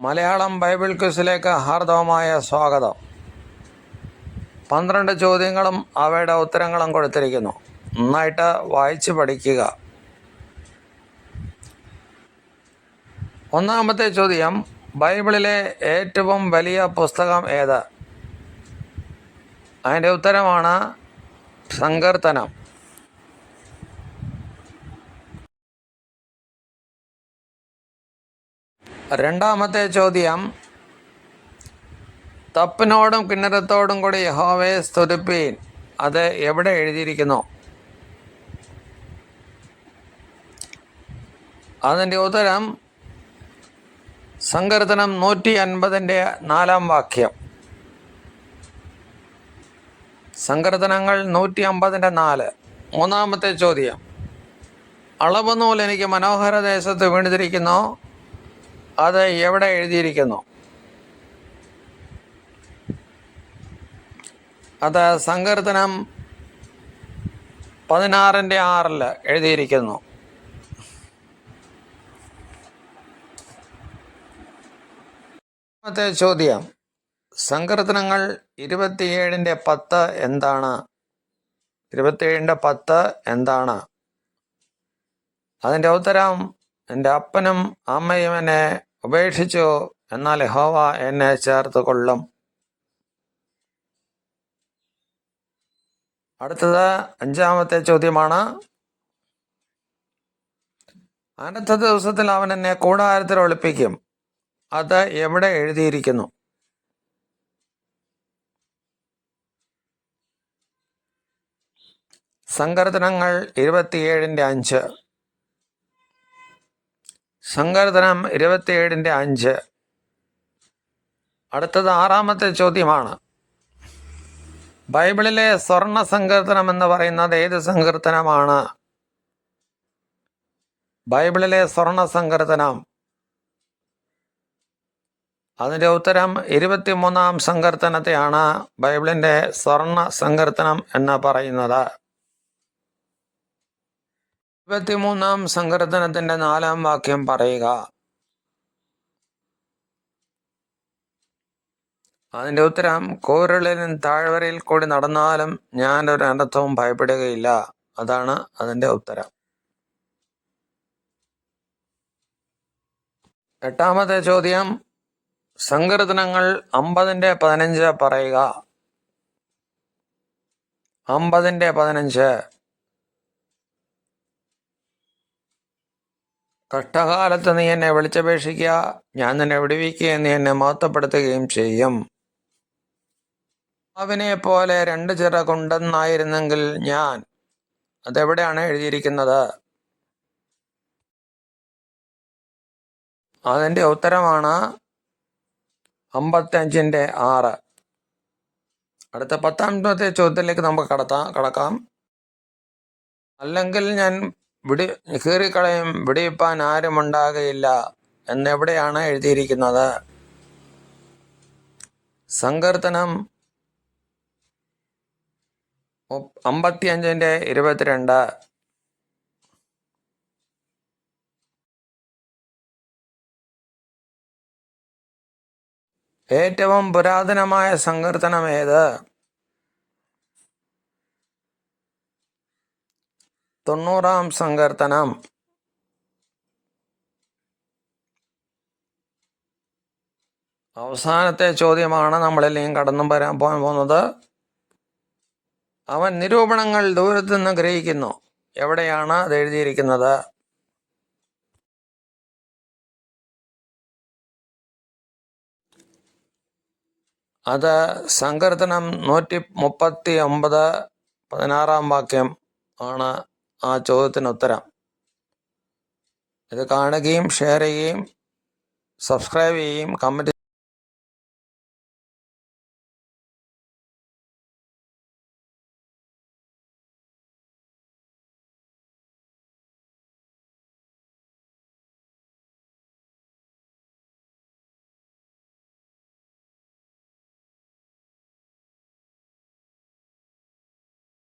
Malayalam Bible ക്വിസിലേക്ക് ഹാർദവമായ സ്വാഗതം. 12 ചോദ്യങ്ങളും അവയുടെ ഉത്തരങ്ങളും കൊടുത്തിരിക്കുന്നു. നന്നായിട്ട് വായിച്ച് പഠിക്കുക. ഒന്നാമത്തെ ചോദ്യം, ബൈബിളിലെ ഏറ്റവും വലിയ പുസ്തകം ഏത്? അതിൻ്റെ ഉത്തരമാണ് സങ്കീർത്തനം. രണ്ടാമത്തെ ചോദ്യം, തപ്പിനോടും കിന്നരത്തോടും കൂടി യഹോവയെ സ്തുതിപ്പീൻ, അത് എവിടെ എഴുതിയിരിക്കുന്നു? അതിൻ്റെ ഉത്തരം സങ്കീർത്തനം 150 4 വാക്യം. സങ്കീർത്തനങ്ങൾ 150 4. മൂന്നാമത്തെ ചോദ്യം, അളവ് നൂൽ എനിക്ക് മനോഹര ദേശത്ത് വീണിരിക്കുന്നു, അത് എവിടെ എഴുതിയിരിക്കുന്നു? അത് സങ്കീർത്തനം 16:6 എഴുതിയിരിക്കുന്നു. മൂന്നാമത്തെ ചോദ്യം, സങ്കീർത്തനങ്ങൾ 27:10 എന്താണ്? 27:10 എന്താണ്? അതിൻ്റെ ഉത്തരം, എൻ്റെ അപ്പനും അമ്മയും എന്നെ ഉപേക്ഷിച്ചു, എന്നാൽ യഹോവ എന്നെ ചേർത്ത് കൊള്ളും. അടുത്തത് അഞ്ചാമത്തെ ചോദ്യമാണ്, അടുത്ത ദിവസത്തിൽ അവൻ എന്നെ കൂടാരത്തിൽ ഒളിപ്പിക്കും, അത് എവിടെ എഴുതിയിരിക്കുന്നു? സങ്കീർത്തനങ്ങൾ 27:5. സങ്കീർത്തനം 27:5. അടുത്തത് ആറാമത്തെ ചോദ്യമാണ്, ബൈബിളിലെ സ്വർണ്ണ സങ്കീർത്തനം എന്ന് പറയുന്നത് ഏത് സങ്കീർത്തനമാണ്? ബൈബിളിലെ സ്വർണ്ണ സങ്കീർത്തനം, അതിൻ്റെ ഉത്തരം 23-ാം സങ്കീർത്തനത്തെയാണ് ബൈബിളിൻ്റെ സ്വർണ്ണ സങ്കീർത്തനം എന്ന് പറയുന്നത്. 23-ാം സങ്കീർത്തനത്തിൻ്റെ 4 വാക്യം പറയുക. അതിൻ്റെ ഉത്തരം, കൂരിരുളിലും താഴ്വരയിൽ കൂടി നടന്നാലും ഞാൻ ഒരു അനർത്ഥവും ഭയപ്പെടുകയില്ല. അതാണ് അതിൻ്റെ ഉത്തരം. എട്ടാമത്തെ ചോദ്യം, സങ്കീർത്തനങ്ങൾ 50:15 പറയുക. 50:15. കഷ്ടകാലത്ത് നീ എന്നെ വിളിച്ചപേക്ഷിക്കുക, ഞാൻ നിന്നെ വിടുവിക്കുകയും നീ എന്നെ മഹത്വപ്പെടുത്തുകയും ചെയ്യും. അവനെ പോലെ 2 ചിറകുണ്ടെന്നായിരുന്നെങ്കിൽ ഞാൻ, അതെവിടെയാണ് എഴുതിയിരിക്കുന്നത്? അതിൻ്റെ ഉത്തരമാണ് 55:6. അടുത്ത 10-ാമത്തെ ചോദ്യത്തിലേക്ക് നമുക്ക് കടക്കാം. അല്ലെങ്കിൽ ഞാൻ കീറിക്കളയും, വിടിയിപ്പാൻ ആരുമുണ്ടാകുകയില്ല എന്നെവിടെയാണ് എഴുതിയിരിക്കുന്നത്? സങ്കീർത്തനം 55:22. ഏറ്റവും പുരാതനമായ സങ്കീർത്തനം ഏത്? 90-ാം സങ്കീർത്തനം. അവസാനത്തെ ചോദ്യമാണ് നമ്മളിലേയും കടന്നു വരാൻ പോകുന്നത്. അവൻ നിരൂപണങ്ങൾ ദൂരത്തു നിന്ന് ഗ്രഹിക്കുന്നു, എവിടെയാണ് അത് എഴുതിയിരിക്കുന്നത്? അത് സങ്കീർത്തനം 139 16 വാക്യം ആണ് ആ ചോദ്യത്തിന് ഉത്തരം. ഇത് കാണുകയും ഷെയർ ചെയ്യുകയും സബ്സ്ക്രൈബ് ചെയ്യുകയും കമൻറ്റ്